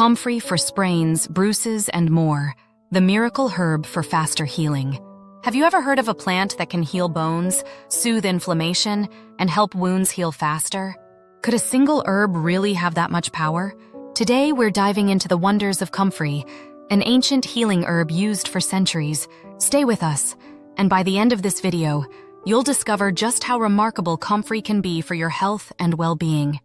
Comfrey for sprains, bruises, and more. The miracle herb for faster healing. Have you ever heard of a plant that can heal bones, soothe inflammation, and help wounds heal faster? Could a single herb really have that much power? Today, we're diving into the wonders of Comfrey, an ancient healing herb used for centuries. Stay with us, and by the end of this video, you'll discover just how remarkable Comfrey can be for your health and well-being.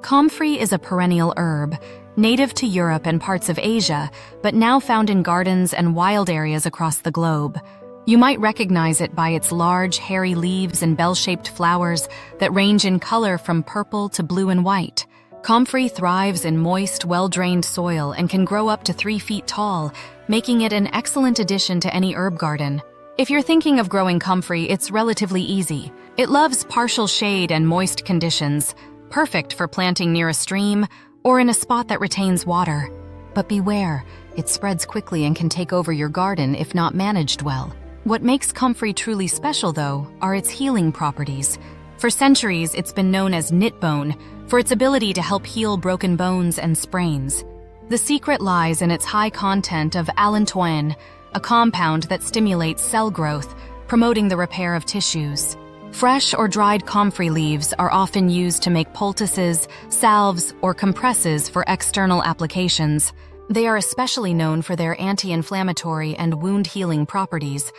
Comfrey is a perennial herb, native to Europe and parts of Asia, but now found in gardens and wild areas across the globe. You might recognize it by its large, hairy leaves and bell-shaped flowers that range in color from purple to blue and white. Comfrey thrives in moist, well-drained soil and can grow up to 3 feet tall, making it an excellent addition to any herb garden. If you're thinking of growing Comfrey, it's relatively easy. It loves partial shade and moist conditions, perfect for planting near a stream or in a spot that retains water. But beware, it spreads quickly and can take over your garden if not managed well. What makes Comfrey truly special, though, are its healing properties. For centuries, it's been known as knitbone for its ability to help heal broken bones and sprains. The secret lies in its high content of allantoin, a compound that stimulates cell growth, promoting the repair of tissues. Fresh or dried comfrey leaves are often used to make poultices, salves, or compresses for external applications. They are especially known for their anti-inflammatory and wound-healing properties.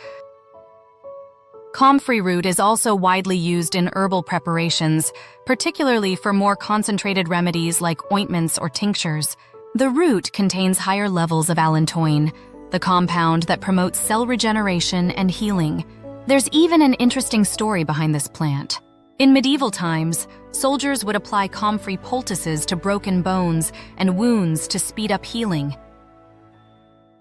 Comfrey root is also widely used in herbal preparations, particularly for more concentrated remedies like ointments or tinctures. The root contains higher levels of allantoin, the compound that promotes cell regeneration and healing. There's even an interesting story behind this plant. In medieval times, soldiers would apply comfrey poultices to broken bones and wounds to speed up healing.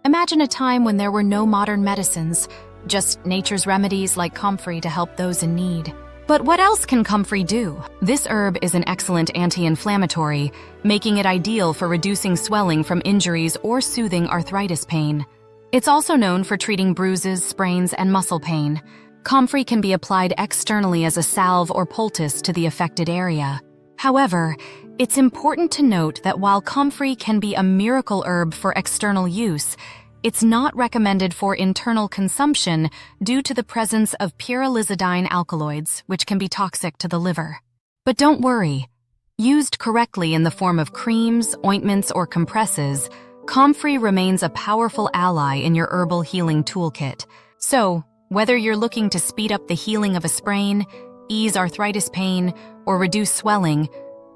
Imagine a time when there were no modern medicines, just nature's remedies like comfrey to help those in need. But what else can comfrey do? This herb is an excellent anti-inflammatory, making it ideal for reducing swelling from injuries or soothing arthritis pain. It's also known for treating bruises, sprains, and muscle pain. Comfrey can be applied externally as a salve or poultice to the affected area. However, it's important to note that while comfrey can be a miracle herb for external use, it's not recommended for internal consumption due to the presence of pyrrolizidine alkaloids, which can be toxic to the liver. But don't worry. Used correctly in the form of creams, ointments, or compresses, Comfrey remains a powerful ally in your herbal healing toolkit. So, whether you're looking to speed up the healing of a sprain, ease arthritis pain, or reduce swelling,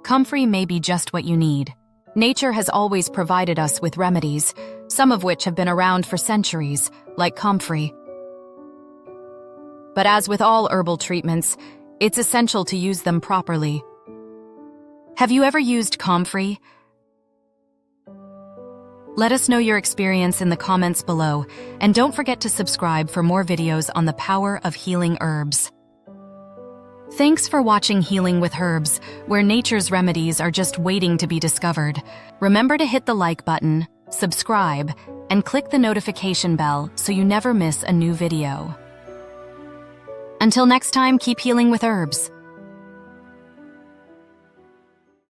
Comfrey may be just what you need. Nature has always provided us with remedies, some of which have been around for centuries, like Comfrey. But as with all herbal treatments, it's essential to use them properly. Have you ever used Comfrey? Let us know your experience in the comments below, and don't forget to subscribe for more videos on the power of healing herbs. Thanks for watching Healing with Herbs, where nature's remedies are just waiting to be discovered. Remember to hit the like button, subscribe, and click the notification bell so you never miss a new video. Until next time, keep healing with herbs.